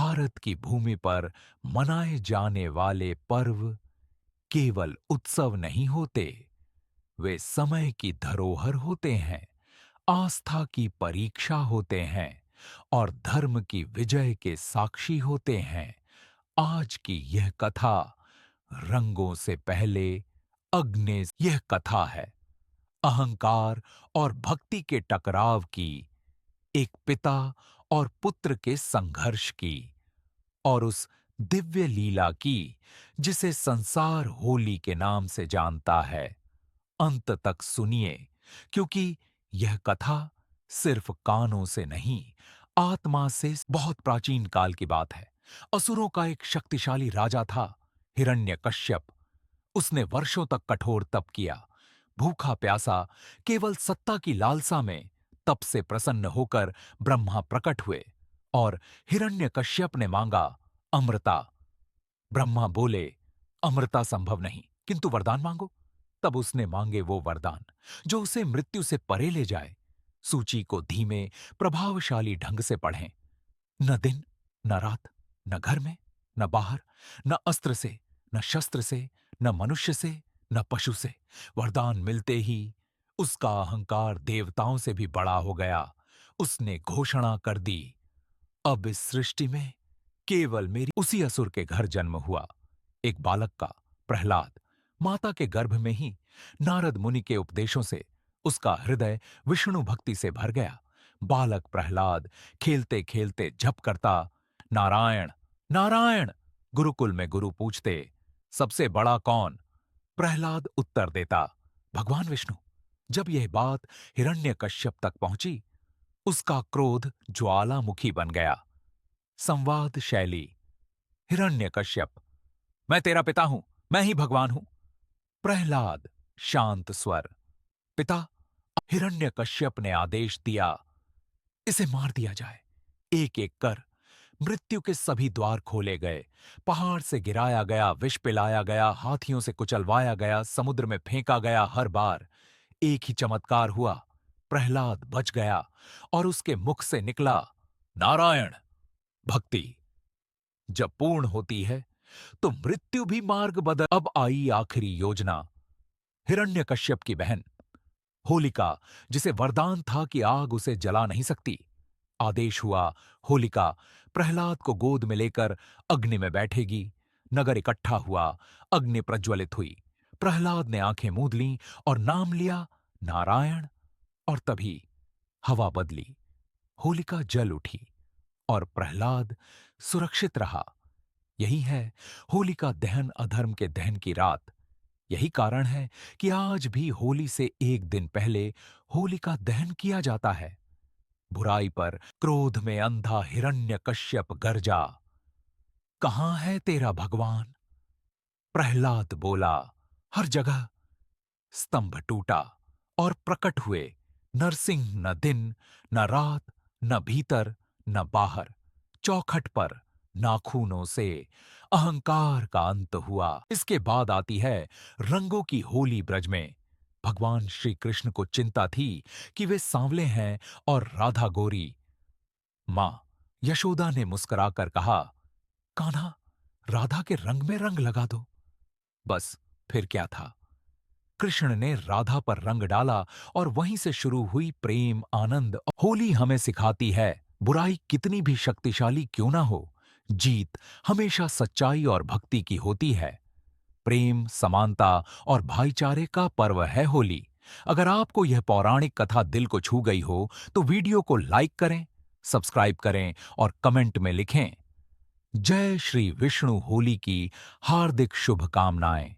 भारत की भूमि पर मनाए जाने वाले पर्व केवल उत्सव नहीं होते, वे समय की धरोहर होते हैं, आस्था की परीक्षा होते हैं और धर्म की विजय के साक्षी होते हैं। आज की यह कथा रंगों से पहले अग्नि यह कथा है अहंकार और भक्ति के टकराव की, एक पिता और पुत्र के संघर्ष की और उस दिव्य लीला की जिसे संसार होली के नाम से जानता है। अंत तक सुनिए, क्योंकि यह कथा सिर्फ कानों से नहीं, आत्मा से बहुत प्राचीन काल की बात है। असुरों का एक शक्तिशाली राजा था, हिरण्यकश्यप। उसने वर्षों तक कठोर तप किया, भूखा प्यासा, केवल सत्ता की लालसा में। तप से प्रसन्न होकर ब्रह्मा प्रकट हुए और हिरण्यकश्यप ने मांगा अमृता। ब्रह्मा बोले, अमृता संभव नहीं, किंतु वरदान मांगो। तब उसने मांगे वो वरदान जो उसे मृत्यु से परे ले जाए। सूची को धीमे प्रभावशाली ढंग से पढ़ें। न दिन न रात, न घर में न बाहर, न अस्त्र से न शस्त्र से, न मनुष्य से न पशु से। वरदान मिलते ही उसका अहंकार देवताओं से भी बड़ा हो गया। उसने घोषणा कर दी, अब इस सृष्टि में केवल मेरी। उसी असुर के घर जन्म हुआ एक बालक का, प्रहलाद। माता के गर्भ में ही नारद मुनि के उपदेशों से उसका हृदय विष्णु भक्ति से भर गया। बालक प्रहलाद खेलते खेलते जप करता, नारायण नारायण। गुरुकुल में गुरु पूछते, सबसे बड़ा कौन? प्रहलाद उत्तर देता, भगवान विष्णु। जब यह बात हिरण्यकश्यप तक पहुंची, उसका क्रोध ज्वालामुखी बन गया। संवाद शैली। हिरण्यकश्यप, मैं तेरा पिता हूं, मैं ही भगवान हूं। प्रहलाद शांत स्वर, पिता। हिरण्यकश्यप ने आदेश दिया, इसे मार दिया जाए। एक एक कर मृत्यु के सभी द्वार खोले गए, पहाड़ से गिराया गया, विष पिलाया गया, हाथियों से कुचलवाया गया, समुद्र में फेंका गया। हर बार एक ही चमत्कार हुआ, प्रहलाद बच गया और उसके मुख से निकला नारायण। भक्ति जब पूर्ण होती है तो मृत्यु भी मार्ग बदल। अब आई आखिरी योजना। हिरण्यकश्यप की बहन होलिका, जिसे वरदान था कि आग उसे जला नहीं सकती। आदेश हुआ, होलिका प्रहलाद को गोद में लेकर अग्नि में बैठेगी। नगर इकट्ठा हुआ, अग्नि प्रज्वलित हुई। प्रहलाद ने आंखें मूंद लीं और नाम लिया नारायण। और तभी हवा बदली, होलिका जल उठी और प्रहलाद सुरक्षित रहा। यही है होलिका दहन, अधर्म के दहन की रात। यही कारण है कि आज भी होली से एक दिन पहले होलिका दहन किया जाता है। बुराई पर क्रोध में अंधा हिरण्यकश्यप गरजा, कहां है तेरा भगवान? प्रहलाद बोला, हर जगह। स्तंभ टूटा और प्रकट हुए नरसिंह, न दिन न रात, न भीतर न बाहर। चौखट पर नाखूनों से अहंकार का अंत हुआ। इसके बाद आती है रंगों की होली ब्रज में। भगवान श्री कृष्ण को चिंता थी कि वे सांवले हैं और राधा गोरी। मां यशोदा ने मुस्कुराकर कहा, कान्हा, राधा के रंग में रंग लगा दो। बस फिर क्या था, कृष्ण ने राधा पर रंग डाला और वहीं से शुरू हुई प्रेम, आनंद। होली हमें सिखाती है, बुराई कितनी भी शक्तिशाली क्यों ना हो, जीत हमेशा सच्चाई और भक्ति की होती है। प्रेम, समानता और भाईचारे का पर्व है होली। अगर आपको यह पौराणिक कथा दिल को छू गई हो तो वीडियो को लाइक करें, सब्सक्राइब करें और कमेंट में लिखें, जय श्री विष्णु। होली की हार्दिक शुभकामनाएं।